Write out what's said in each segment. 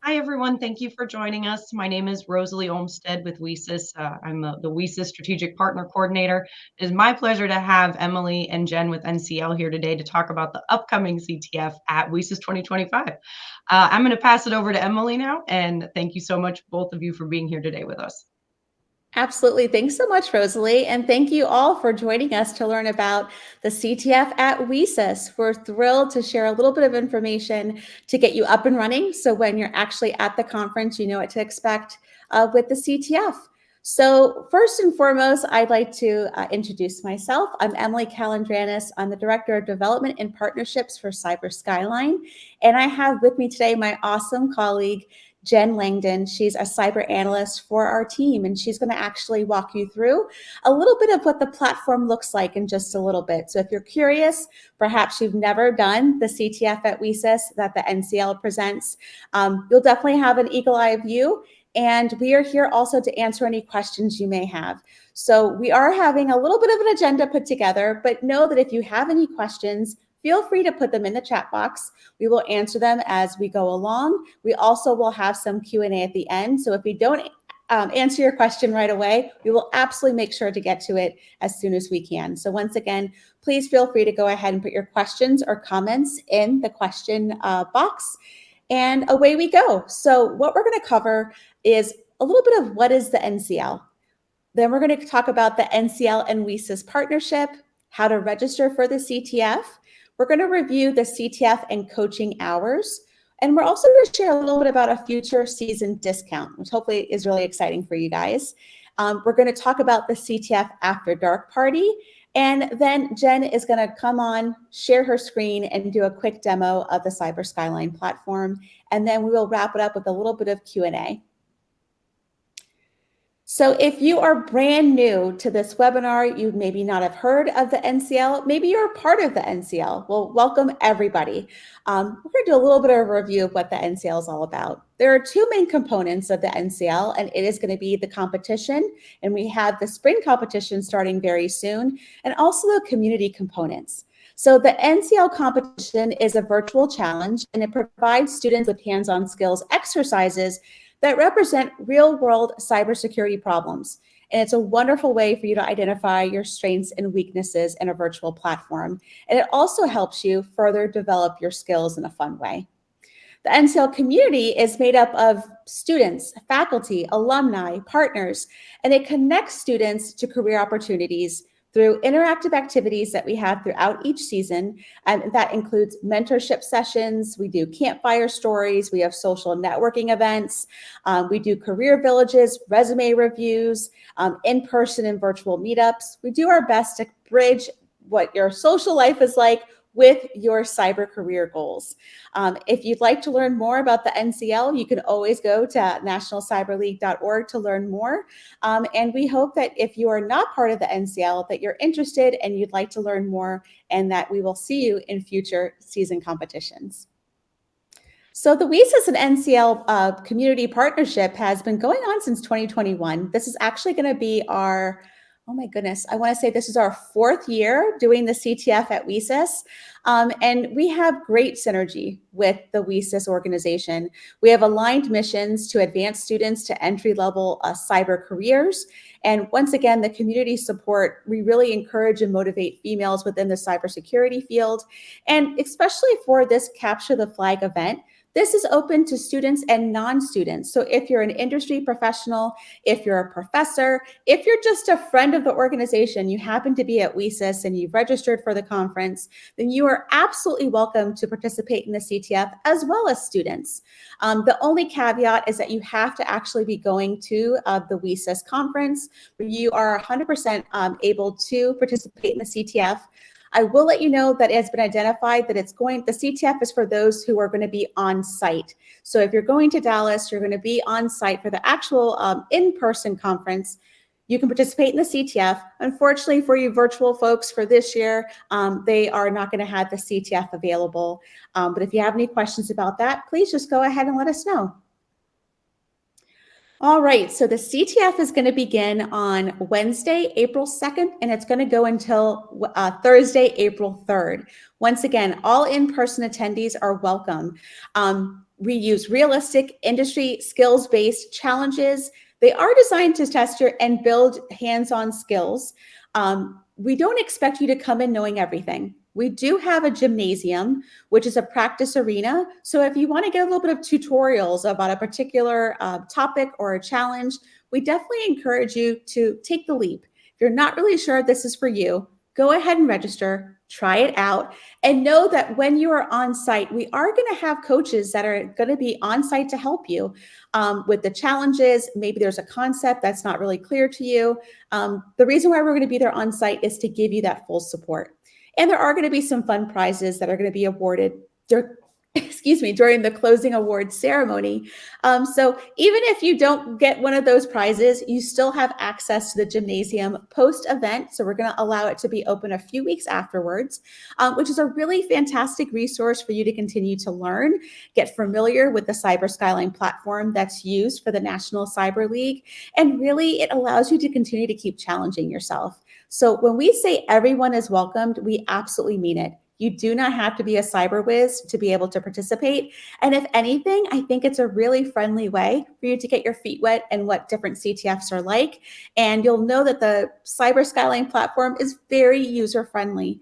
Hi, everyone. Thank you for joining us. My name is Rosalie Olmsted with WiCyS. I'm the WiCyS Strategic Partner Coordinator. It is my pleasure to have Emily and Jen with NCL here today to talk about the upcoming CTF at WiCyS 2025. I'm going to pass it over to Emily now, and thank you so much, both of you, for being here today with us. Absolutely. Thanks so much, Rosalie. And thank you all for joining us to learn about the CTF at WiCyS. We're thrilled to share a little bit of information to get you up and running. So when you're actually at the conference, you know what to expect with the CTF. So first and foremost, I'd like to introduce myself. I'm Emily Calandranis. I'm the Director of Development and Partnerships for Cyber Skyline. And I have with me today my awesome colleague, Jen Langdon. She's a cyber analyst for our team, and she's going to actually walk you through a little bit of what the platform looks like in just a little bit. So if you're curious, perhaps you've never done the CTF at WiCyS that the NCL presents, you'll definitely have an eagle eye view. And we are here also to answer any questions you may have. So we are having a little bit of an agenda put together, but know that if you have any questions, feel free to put them in the chat box. We will answer them as we go along. We also will have some Q&A at the end. So if we don't answer your question right away, we will absolutely make sure to get to it as soon as we can. So once again, please feel free to go ahead and put your questions or comments in the question box. And away we go. So what we're going to cover is a little bit of what is the NCL. Then we're going to talk about the NCL and WiCyS partnership, how to register for the CTF. We're going to review the CTF and coaching hours. And we're also going to share a little bit about a future season discount, which hopefully is really exciting for you guys. We're going to talk about the CTF After Dark Party. And then Jen is going to come on, share her screen, and do a quick demo of the Cyber Skyline platform. And then we will wrap it up with a little bit of Q&A. So if you are brand new to this webinar, you maybe not have heard of the NCL, maybe you're a part of the NCL. Well, welcome everybody. We're going to do a little bit of a review of what the NCL is all about. There are two main components of the NCL, and it is going to be the competition, and we have the spring competition starting very soon, and also the community components. So the NCL competition is a virtual challenge, and it provides students with hands-on skills exercises that represent real-world cybersecurity problems. And it's a wonderful way for you to identify your strengths and weaknesses in a virtual platform. And it also helps you further develop your skills in a fun way. The NCL community is made up of students, faculty, alumni, partners, and it connects students to career opportunities through interactive activities that we have throughout each season. And that includes mentorship sessions. We do campfire stories. We have social networking events. We do career villages, resume reviews, in-person and virtual meetups. We do our best to bridge what your social life is like with your cyber career goals. If you'd like to learn more about the NCL, you can always go to nationalcyberleague.org to learn more. And we hope that if you are not part of the NCL, that you're interested and you'd like to learn more, and that we will see you in future season competitions. So the WiCyS and NCL community partnership has been going on since 2021. This is actually going to be our oh my goodness, I want to say this is our 4th year doing the CTF at WiCyS. And we have great synergy with the WiCyS organization. We have aligned missions to advance students to entry-level cyber careers. And once again, the community support, we really encourage and motivate females within the cybersecurity field. And especially for this Capture the Flag event, this is open to students and non-students. So if you're an industry professional, if you're a professor, if you're just a friend of the organization, you happen to be at WiCyS and you've registered for the conference, then you are absolutely welcome to participate in the CTF as well as students. The only caveat is that you have to actually be going to the WiCyS conference. You are 100% able to participate in the CTF. I will let you know that it has been identified that the CTF is for those who are going to be on site. So if you're going to Dallas, you're going to be on site for the actual in-person conference. You can participate in the CTF. Unfortunately for you virtual folks for this year, they are not going to have the CTF available. But if you have any questions about that, please just go ahead and let us know. All right, so the CTF is going to begin on Wednesday, April 2nd, and it's going to go until Thursday, April 3rd. Once again, all in-person attendees are welcome. We use realistic industry skills-based challenges. They are designed to test your and build hands-on skills. We don't expect you to come in knowing everything. We do have a gymnasium, which is a practice arena. So if you want to get a little bit of tutorials about a particular topic or a challenge, we definitely encourage you to take the leap. If you're not really sure if this is for you, go ahead and register, try it out, and know that when you are on site, we are going to have coaches that are going to be on site to help you with the challenges. Maybe there's a concept that's not really clear to you. The reason why we're going to be there on site is to give you that full support. And there are going to be some fun prizes that are going to be awarded during the closing awards ceremony. So even if you don't get one of those prizes, you still have access to the gymnasium post-event. So we're going to allow it to be open a few weeks afterwards, which is a really fantastic resource for you to continue to learn, get familiar with the Cyber Skyline platform that's used for the National Cyber League. And really, it allows you to continue to keep challenging yourself. So when we say everyone is welcomed, we absolutely mean it. You do not have to be a cyber whiz to be able to participate. And if anything, I think it's a really friendly way for you to get your feet wet and what different CTFs are like. And you'll know that the Cyber Skyline platform is very user-friendly.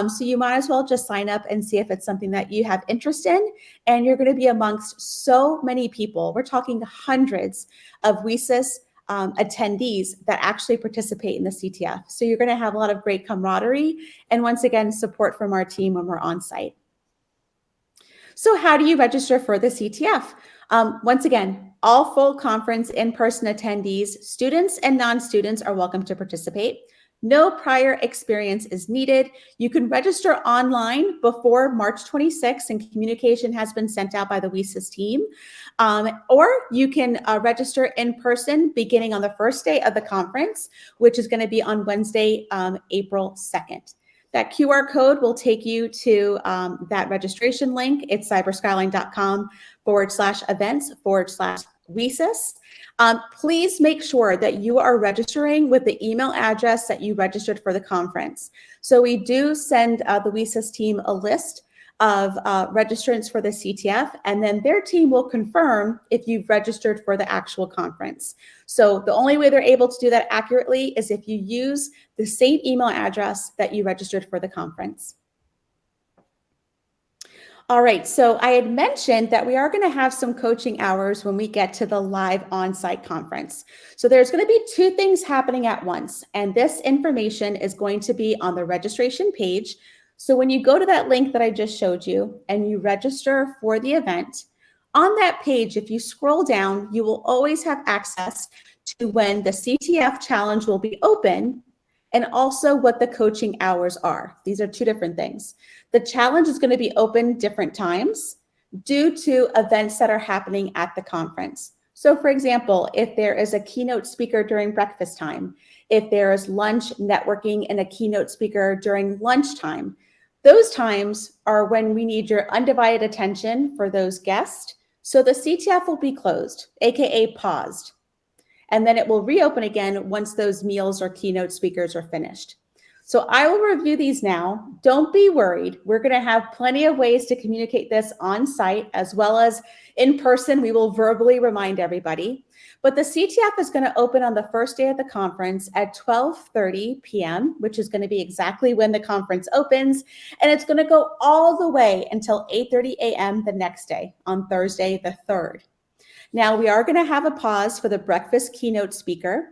So you might as well just sign up and see if it's something that you have interest in. And you're going to be amongst so many people. We're talking hundreds of WiCyS attendees that actually participate in the CTF. So you're going to have a lot of great camaraderie and once again, support from our team when we're on site. So how do you register for the CTF? Once again, all full conference in-person attendees, students and non-students are welcome to participate. No prior experience is needed. You can register online before March 26th and communication has been sent out by the WiCyS team. Or you can register in person beginning on the first day of the conference, which is going to be on Wednesday, April 2nd. That QR code will take you to that registration link. It's cyberskyline.com/events/WiCyS. Please make sure that you are registering with the email address that you registered for the conference. So we do send the WiCyS team a list of registrants for the CTF, and then their team will confirm if you've registered for the actual conference. So the only way they're able to do that accurately is if you use the same email address that you registered for the conference. All right, so I had mentioned that we are going to have some coaching hours when we get to the live on-site conference. So there's going to be two things happening at once, and this information is going to be on the registration page. So when you go to that link that I just showed you and you register for the event, on that page, if you scroll down, you will always have access to when the CTF challenge will be open and also what the coaching hours are. These are two different things. The challenge is going to be open different times due to events that are happening at the conference. So for example, if there is a keynote speaker during breakfast time, if there is lunch networking and a keynote speaker during lunchtime, those times are when we need your undivided attention for those guests. So the CTF will be closed, AKA paused. And then it will reopen again once those meals or keynote speakers are finished. So I will review these now. Don't be worried. We're going to have plenty of ways to communicate this on site as well as in person. We will verbally remind everybody. But the CTF is going to open on the first day of the conference at 12:30 p.m., which is going to be exactly when the conference opens. And it's going to go all the way until 8:30 a.m. the next day on Thursday, the 3rd. Now, we are going to have a pause for the breakfast keynote speaker,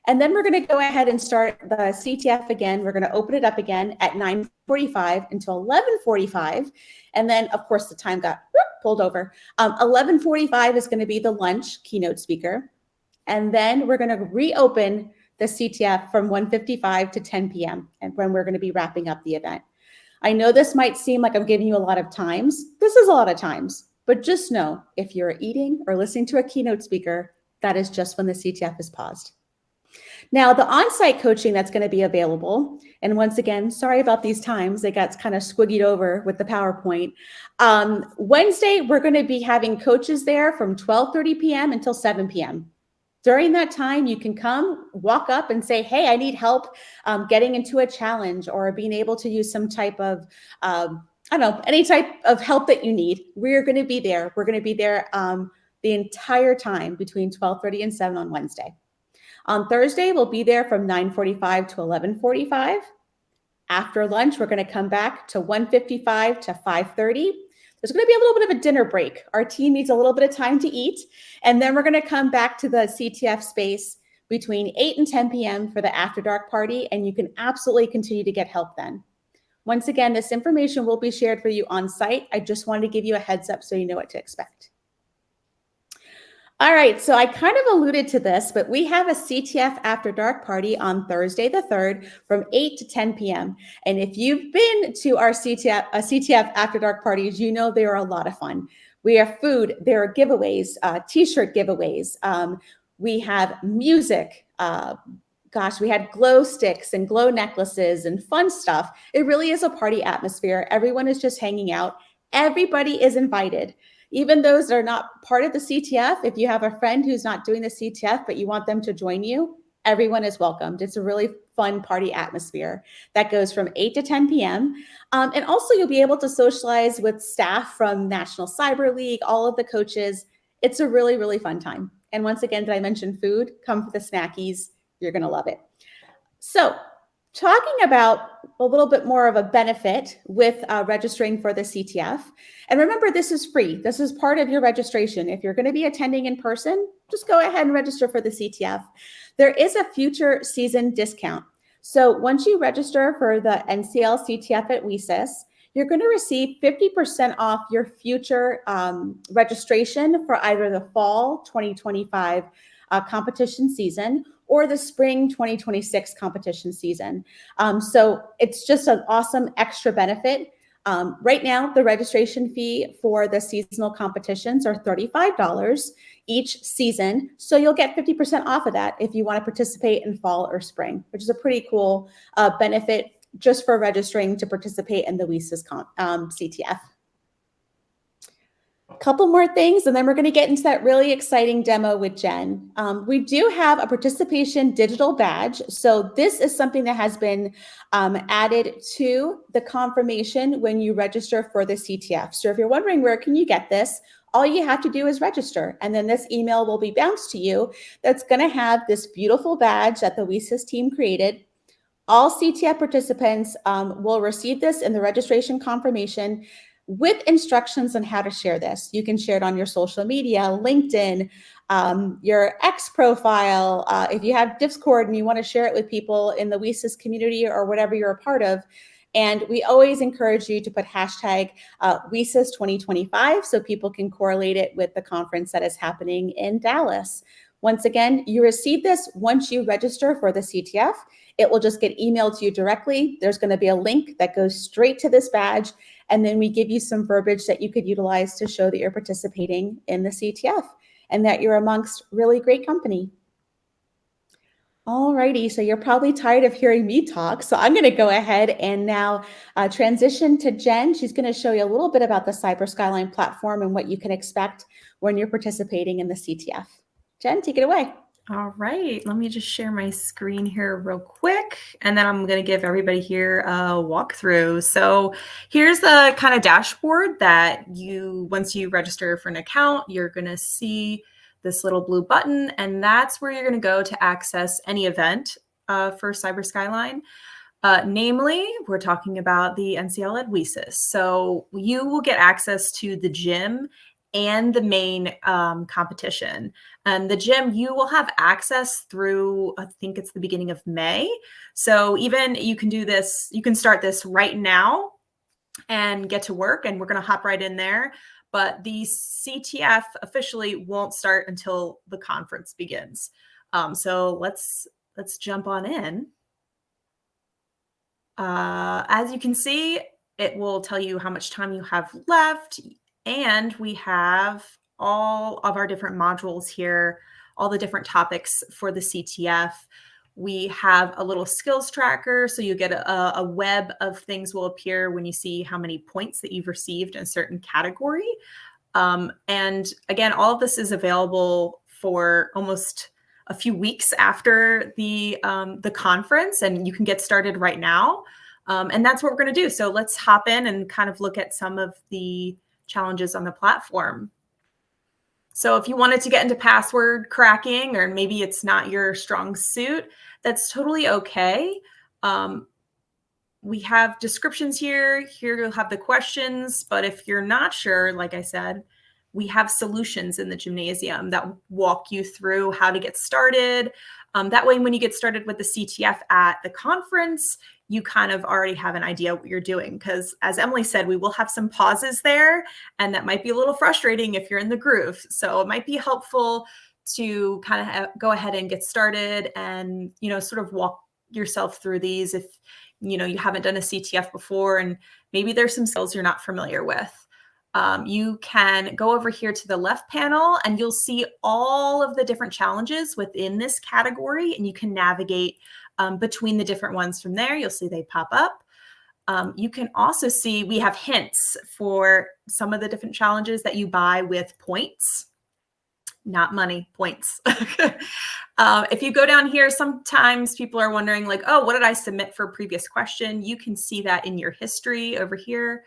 and then we're going to go ahead and start the CTF again. We're going to open it up again at 9:45 until 11:45, and then, of course, the time got pulled over. 11:45 is going to be the lunch keynote speaker, and then we're going to reopen the CTF from 1:55 to 10 p.m., and when we're going to be wrapping up the event. I know this might seem like I'm giving you a lot of times. This is a lot of times. But just know, if you're eating or listening to a keynote speaker, that is just when the CTF is paused. Now, the on-site coaching that's going to be available, and once again, sorry about these times, they got kind of squiggied over with the PowerPoint. Wednesday, we're going to be having coaches there from 12:30 p.m. until 7 p.m. During that time, you can come walk up and say, hey, I need help getting into a challenge or being able to use some type of, I don't know, any type of help that you need. We're going to be there. We're going to be there the entire time between 12:30 and 7 on Wednesday. On Thursday, we'll be there from 9:45 to 11:45. After lunch, we're going to come back to 1:55 to 5:30. There's going to be a little bit of a dinner break. Our team needs a little bit of time to eat. And then we're going to come back to the CTF space between 8 and 10 p.m. for the After Dark Party. And you can absolutely continue to get help then. Once again, this information will be shared for you on site. I just wanted to give you a heads up so you know what to expect. All right, so I kind of alluded to this, but we have a CTF After Dark Party on Thursday the 3rd from 8 to 10 p.m. And if you've been to our CTF After Dark parties, you know they are a lot of fun. We have food, there are giveaways, t-shirt giveaways. We have music. Gosh, we had glow sticks and glow necklaces and fun stuff. It really is a party atmosphere. Everyone is just hanging out. Everybody is invited. Even those that are not part of the CTF, if you have a friend who's not doing the CTF, but you want them to join you, everyone is welcomed. It's a really fun party atmosphere that goes from 8 to 10 p.m. And also you'll be able to socialize with staff from National Cyber League, all of the coaches. It's a really, really fun time. And once again, did I mention food? Come for the snackies. You're going to love it. So talking about a little bit more of a benefit with registering for the CTF. And remember, this is free. This is part of your registration. If you're going to be attending in person, just go ahead and register for the CTF. There is a future season discount. So once you register for the NCL CTF at WiCyS, you're going to receive 50% off your future registration for either the fall 2025 competition season or the spring 2026 competition season. So it's just an awesome extra benefit. Right now, the registration fee for the seasonal competitions are $35 each season. So you'll get 50% off of that if you want to participate in fall or spring, which is a pretty cool benefit just for registering to participate in the WiCyS CTF. A couple more things, and then we're going to get into that really exciting demo with Jen. We do have a participation digital badge. So this is something that has been added to the confirmation when you register for the CTF. So if you're wondering where can you get this, all you have to do is register. And then this email will be bounced to you that's going to have this beautiful badge that the WiCyS team created. All CTF participants will receive this in the registration confirmation with instructions on how to share this. You can share it on your social media, LinkedIn, your X profile. If you have Discord and you want to share it with people in the WiCyS community or whatever you're a part of. And we always encourage you to put hashtag WiCyS 2025 so people can correlate it with the conference that is happening in Dallas. Once again, you receive this once you register for the CTF. It will just get emailed to you directly. There's going to be a link that goes straight to this badge. And then we give you some verbiage that you could utilize to show that you're participating in the CTF and that you're amongst really great company. All righty, so you're probably tired of hearing me talk. So I'm going to go ahead and now transition to Jen. She's going to show you a little bit about the Cyber Skyline platform and what you can expect when you're participating in the CTF. Jen, take it away. All right, let me just share my screen here real quick, and then I'm going to give everybody here a walkthrough. So here's the kind of dashboard that once you register for an account, you're going to see this little blue button, and that's where you're going to go to access any event for Cyber Skyline. Namely, we're talking about the NCL WiCyS. So you will get access to the gym and the main competition. And the gym, you will have access through, I think it's the beginning of May. So even you can do this, you can start this right now and get to work, and we're going to hop right in there. But the CTF officially won't start until the conference begins. So let's jump on in. As you can see, it will tell you how much time you have left. And we have all of our different modules here, all the different topics for the CTF. We have a little skills tracker, so you get a web of things will appear when you see how many points that you've received in a certain category. And again, all of this is available for almost a few weeks after the conference, and you can get started right now. And that's what we're going to do. So let's hop in and kind of look at some of the challenges on the platform. So if you wanted to get into password cracking, or maybe it's not your strong suit, that's totally okay. We have descriptions here. Here you'll have the questions, but if you're not sure, like I said, we have solutions in the gymnasium that walk you through how to get started. That way, when you get started with the CTF at the conference, you kind of already have an idea what you're doing. Because as Emily said, we will have some pauses there, and that might be a little frustrating if you're in the groove. So it might be helpful to kind of go ahead and get started and, sort of walk yourself through these if you haven't done a CTF before, and maybe there's some skills you're not familiar with. You can go over here to the left panel and you'll see all of the different challenges within this category, and you can navigate between the different ones from there. You'll see they pop up. You can also see we have hints for some of the different challenges that you buy with points. Not money, points. If you go down here, sometimes people are wondering like, oh, what did I submit for a previous question? You can see that in your history over here.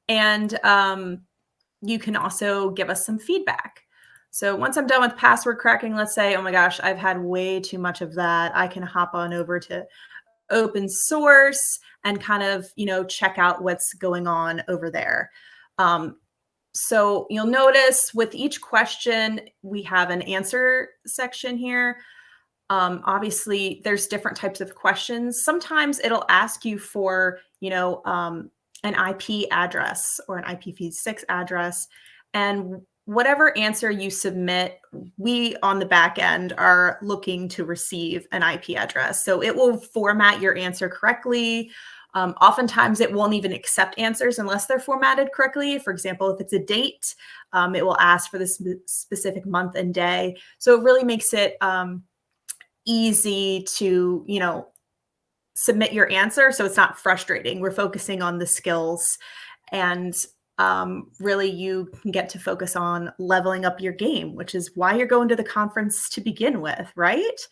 And you can also give us some feedback. So once I'm done with password cracking, let's say, oh my gosh, I've had way too much of that. I can hop on over to open source and kind of, check out what's going on over there. So you'll notice with each question, we have an answer section here. Obviously, there's different types of questions. Sometimes it'll ask you for, an IP address or an IPv6 address. And whatever answer you submit, we on the back end are looking to receive an IP address. So it will format your answer correctly. Oftentimes it won't even accept answers unless they're formatted correctly. For example, if it's a date, it will ask for the specific month and day. So it really makes it easy to, submit your answer. So it's not frustrating. We're focusing on the skills, and really you can get to focus on leveling up your game, which is why you're going to the conference to begin with, right?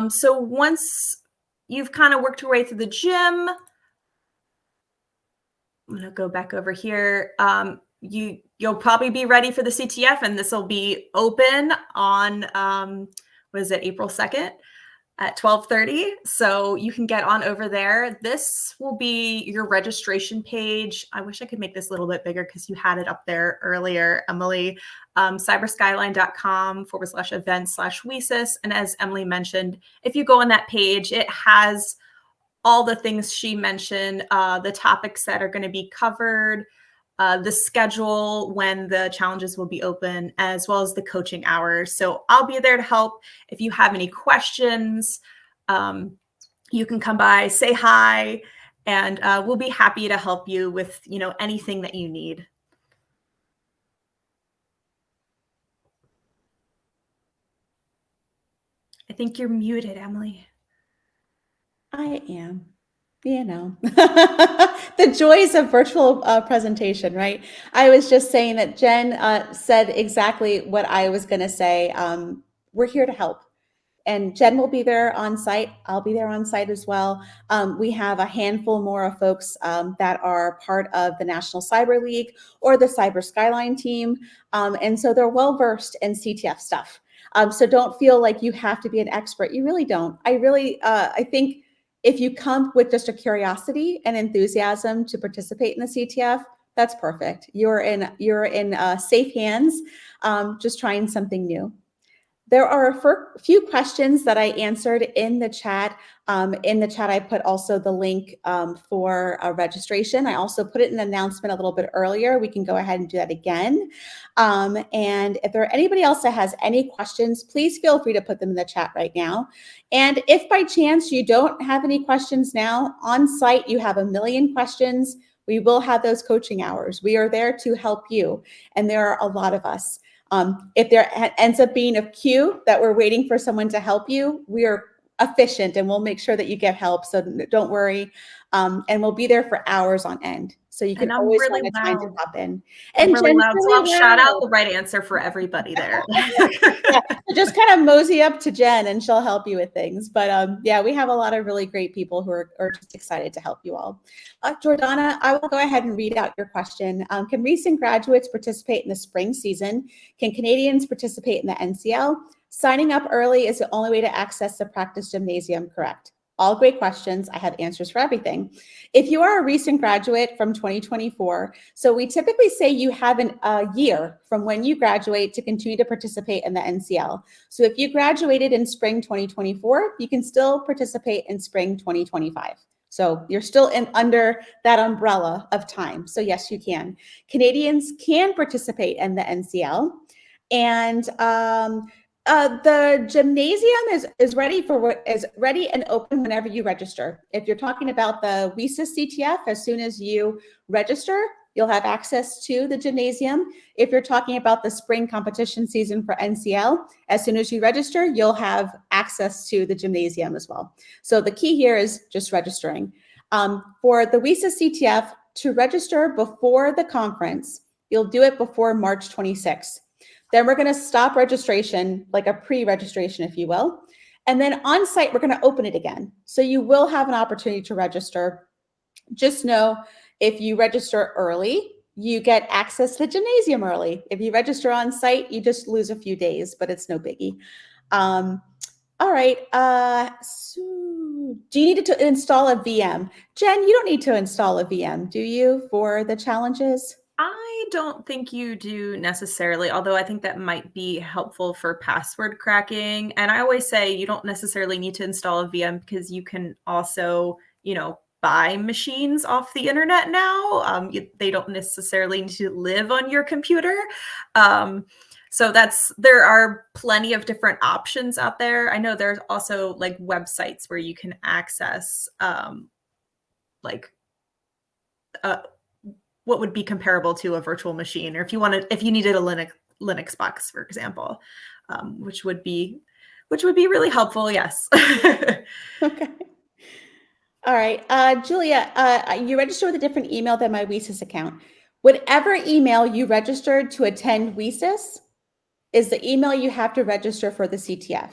So once you've kind of worked your way through the gym, I'm going to go back over here. You'll probably be ready for the CTF, and this will be open on, April 2nd at 12:30. So you can get on over there. This will be your registration page. I wish I could make this a little bit bigger because you had it up there earlier, Emily. cyberskyline.com/events/WiCyS. And as Emily mentioned, if you go on that page, it has all the things she mentioned, the topics that are going to be covered, the schedule when the challenges will be open, as well as the coaching hours. So I'll be there to help. If you have any questions, you can come by, say hi, and we'll be happy to help you with anything that you need. I think you're muted, Emily. I am. The joys of virtual presentation, right? I was just saying that Jen said exactly what I was going to say. We're here to help. And Jen will be there on site. I'll be there on site as well. We have a handful more of folks that are part of the National Cyber League or the Cyber Skyline team. And so they're well-versed in CTF stuff. So don't feel like you have to be an expert. You really don't. I think if you come with just a curiosity and enthusiasm to participate in the CTF, that's perfect. You're in safe hands, just trying something new. There are a few questions that I answered in the chat. I put also the link for registration. I also put it in an announcement a little bit earlier. We can go ahead and do that again. And if there are anybody else that has any questions, please feel free to put them in the chat right now. And if by chance you don't have any questions now, on site you have a million questions. We will have those coaching hours. We are there to help you. And there are a lot of us. If there ends up being a queue that we're waiting for someone to help you, we are efficient and we'll make sure that you get help. So don't worry. And we'll be there for hours on end. So you can And I'm always really find a time to loud. pop in. I'm And really Jen's loud, so I'll really shout out loud. the right answer for everybody there. Yeah, so just kind of mosey up to Jen and she'll help you with things. But yeah, we have a lot of really great people who are just excited to help you all. Jordana, I will go ahead and read out your question. Can recent graduates participate in the spring season? Can Canadians participate in the NCL? Signing up early is the only way to access the practice gymnasium, correct? All great questions. I have answers for everything. If you are a recent graduate from 2024, so we typically say you have a year from when you graduate to continue to participate in the NCL. So if you graduated in spring 2024, you can still participate in spring 2025. So you're still under that umbrella of time. So yes, you can. Canadians can participate in the NCL. And the gymnasium is ready and open whenever you register. If you're talking about the WiCyS CTF, as soon as you register, you'll have access to the gymnasium. If you're talking about the spring competition season for NCL, as soon as you register, you'll have access to the gymnasium as well. So the key here is just registering. For the WiCyS CTF, to register before the conference, you'll do it before March 26th. Then we're going to stop registration, like a pre-registration, if you will. And then on site, we're going to open it again. So you will have an opportunity to register. Just know if you register early, you get access to the gymnasium early. If you register on site, you just lose a few days, but it's no biggie. All right. So do you need to install a VM? Jen, you don't need to install a VM, do you, for the challenges? I don't think you do necessarily, although I think that might be helpful for password cracking. And I always say you don't necessarily need to install a VM because you can also, buy machines off the internet now. They don't necessarily need to live on your computer. So there are plenty of different options out there. I know there's also like websites where you can access what would be comparable to a virtual machine, or if you needed a Linux box, for example, which would be really helpful. Yes. Okay. All right. Julia, you registered with a different email than my WiCyS account. Whatever email you registered to attend WiCyS is the email you have to register for the CTF.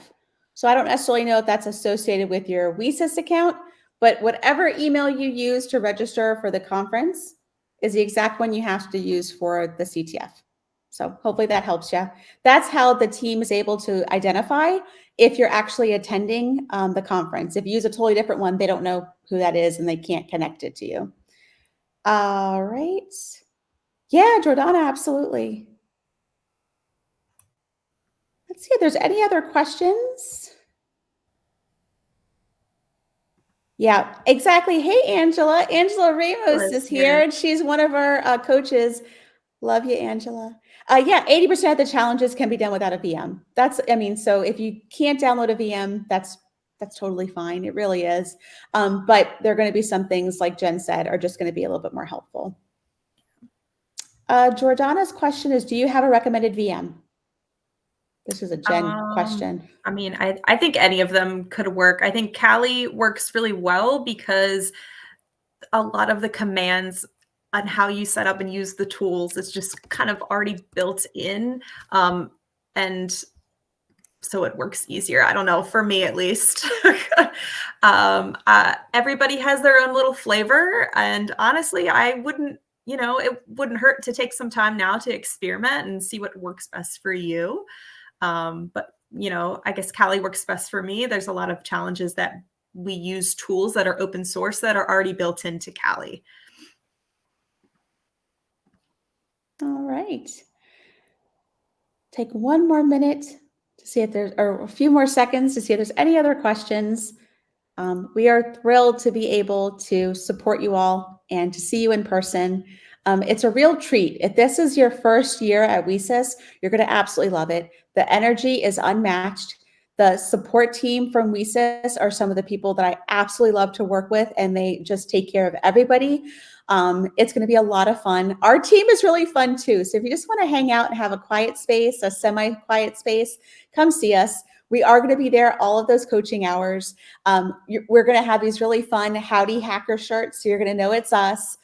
So I don't necessarily know if that's associated with your WiCyS account, but whatever email you use to register for the conference is the exact one you have to use for the CTF. So hopefully that helps you. That's how the team is able to identify if you're actually attending the conference. If you use a totally different one, they don't know who that is and they can't connect it to you. All right. Yeah, Jordana, absolutely. Let's see if there's any other questions. Yeah, exactly. Hey, Angela. Angela Ramos is here, and she's one of our coaches. Love you, Angela. Yeah, 80% of the challenges can be done without a VM. So if you can't download a VM, that's totally fine. It really is. But there are going to be some things, like Jen said, are just going to be a little bit more helpful. Jordana's question is, do you have a recommended VM? This is a Jen question. I think any of them could work. I think Kali works really well because a lot of the commands on how you set up and use the tools is just kind of already built in. And so it works easier. I don't know, for me at least. Everybody has their own little flavor. And honestly, it wouldn't hurt to take some time now to experiment and see what works best for you. But I guess Kali works best for me. There's a lot of challenges that we use tools that are open source that are already built into Kali. All right. Take one more minute to see if or a few more seconds to see if there's any other questions. We are thrilled to be able to support you all and to see you in person. It's a real treat. If this is your first year at WiCyS, you're going to absolutely love it. The energy is unmatched. The support team from WiCyS are some of the people that I absolutely love to work with, and they just take care of everybody. It's going to be a lot of fun. Our team is really fun too. So if you just want to hang out and have a quiet space, a semi-quiet space, come see us. We are going to be there all of those coaching hours. We're going to have these really fun Howdy Hacker shirts, so you're going to know it's us.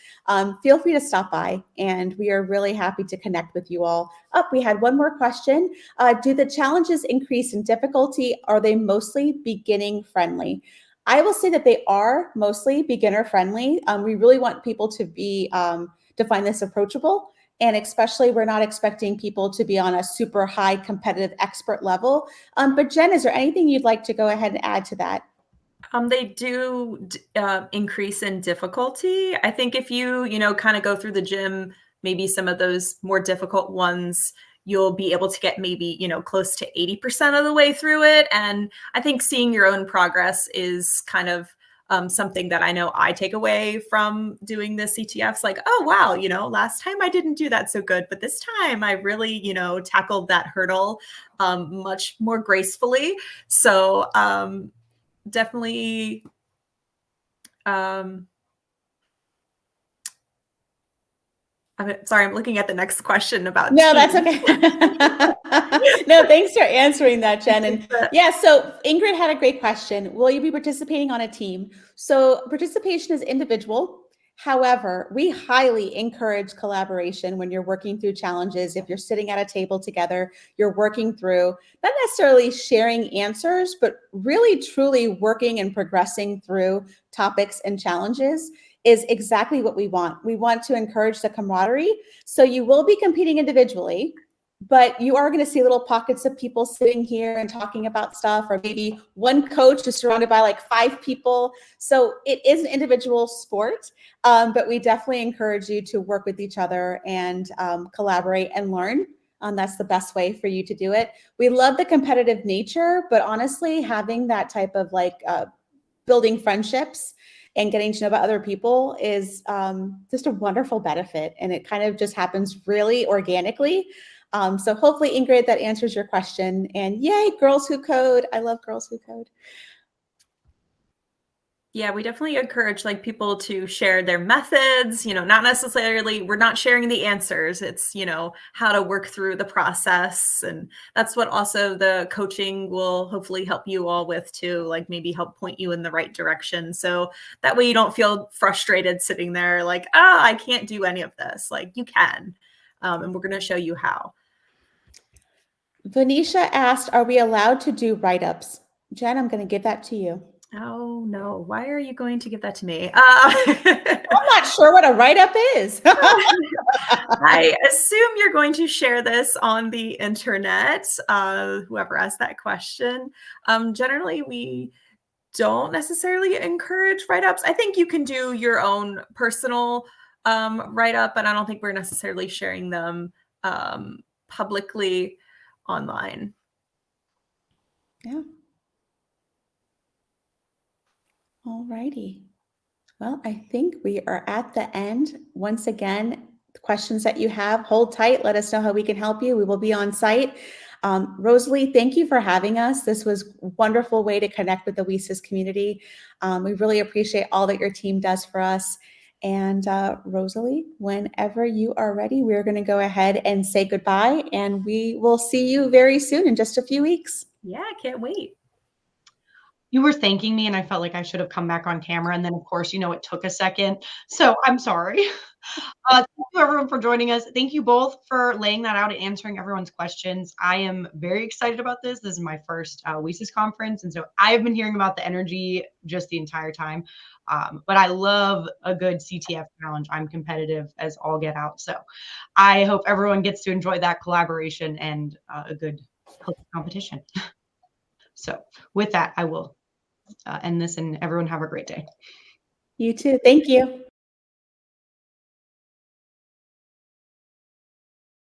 Feel free to stop by, and we are really happy to connect with you all. We had one more question. Do the challenges increase in difficulty? Are they mostly beginning friendly? I will say that they are mostly beginner friendly. We really want people to be to find this approachable. And especially, we're not expecting people to be on a super high competitive expert level. But Jen, is there anything you'd like to go ahead and add to that? They do increase in difficulty. I think if you kind of go through the gym, maybe some of those more difficult ones, you'll be able to get maybe, close to 80% of the way through it. And I think seeing your own progress is kind of something that I know I take away from doing the CTFs. Like, oh, wow, last time I didn't do that so good, but this time I really, tackled that hurdle much more gracefully. So definitely I'm looking at the next question about No, teams. that's okay. No, thanks for answering that, Jen. And yeah, so Ingrid had a great question. Will you be participating on a team? So participation is individual. However, we highly encourage collaboration when you're working through challenges. If you're sitting at a table together, you're working through, not necessarily sharing answers, but really truly working and progressing through topics and challenges is exactly what we want. We want to encourage the camaraderie. So you will be competing individually, but you are going to see little pockets of people sitting here and talking about stuff, or maybe one coach is surrounded by like 5 people. So it is an individual sport, but we definitely encourage you to work with each other and collaborate and learn. That's the best way for you to do it. We love the competitive nature, but honestly, having that type of building friendships and getting to know about other people is just a wonderful benefit. And it kind of just happens really organically. So hopefully, Ingrid, that answers your question. And yay, Girls Who Code. I love Girls Who Code. Yeah, we definitely encourage people to share their methods, not necessarily, we're not sharing the answers. It's, how to work through the process. And that's what also the coaching will hopefully help you all with too, maybe help point you in the right direction. So that way you don't feel frustrated sitting there I can't do any of this. You can. And we're going to show you how. Venetia asked, are we allowed to do write-ups? Jen, I'm going to give that to you. Oh, no. Why are you going to give that to me? I'm not sure what a write-up is. I assume you're going to share this on the internet, whoever asked that question. Generally, we don't necessarily encourage write-ups. I think you can do your own personal write-up, but I don't think we're necessarily sharing them publicly online. Yeah. All righty. Well, I think we are at the end. Once again, the questions that you have, hold tight. Let us know how we can help you. We will be on site. Rosalie, thank you for having us. This was a wonderful way to connect with the WiCyS community. We really appreciate all that your team does for us. And Rosalie, whenever you are ready, we're going to go ahead and say goodbye. And we will see you very soon in just a few weeks. Yeah, I can't wait. You were thanking me and I felt like I should have come back on camera. And then of course, it took a second. So I'm sorry. Thank you everyone for joining us. Thank you both for laying that out and answering everyone's questions. I am very excited about this. This is my first WiCyS conference. And so I've been hearing about the energy just the entire time. But I love a good CTF challenge. I'm competitive as all get out. So I hope everyone gets to enjoy that collaboration and a good competition. So with that, I will end this and everyone have a great day. You too. Thank you.